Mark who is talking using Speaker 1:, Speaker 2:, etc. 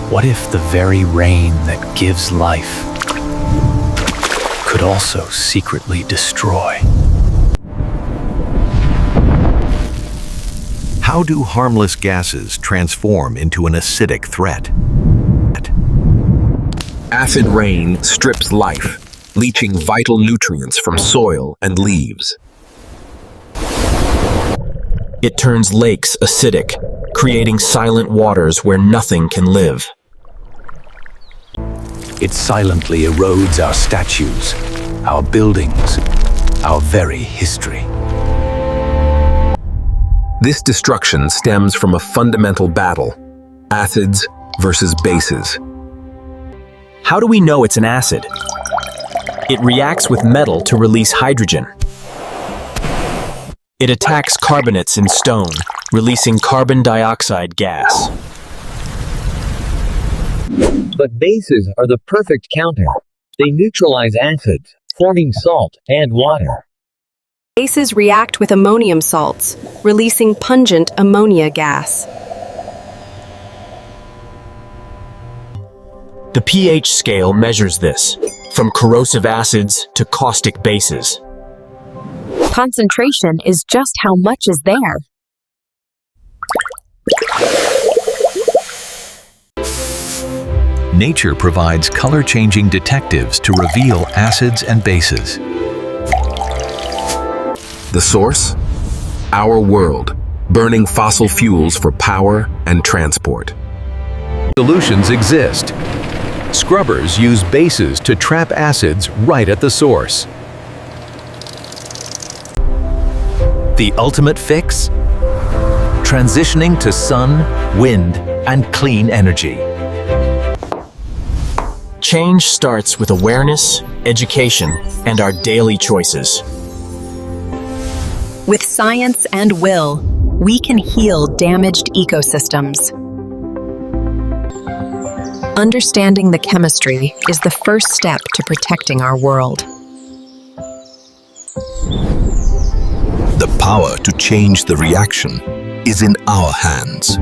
Speaker 1: What if the very rain that gives life could also secretly destroy?
Speaker 2: How do harmless gases transform into an acidic threat?
Speaker 3: Acid rain strips life, leaching vital nutrients from soil and leaves. It turns lakes acidic, creating silent waters where nothing can live.
Speaker 1: It silently erodes our statues, our buildings, our very history.
Speaker 3: This destruction stems from a fundamental battle: acids versus bases. How do we know it's an acid? It reacts with metal to release hydrogen. It attacks carbonates in stone, releasing carbon dioxide gas.
Speaker 4: But bases are the perfect counter. They neutralize acids, forming salt and water.
Speaker 5: Bases react with ammonium salts, releasing pungent ammonia gas.
Speaker 3: The pH scale measures this, from corrosive acids to caustic bases.
Speaker 6: Concentration is just how much is there.
Speaker 2: Nature provides color-changing detectives to reveal acids and bases.
Speaker 3: The source? Our world, burning fossil fuels for power and transport.
Speaker 2: Solutions exist. Scrubbers use bases to trap acids right at the source. The ultimate fix? Transitioning to sun, wind, and clean energy.
Speaker 3: Change starts with awareness, education, and our daily choices.
Speaker 6: With science and will, we can heal damaged ecosystems. Understanding the chemistry is the first step to protecting our world.
Speaker 7: The power to change the reaction is in our hands.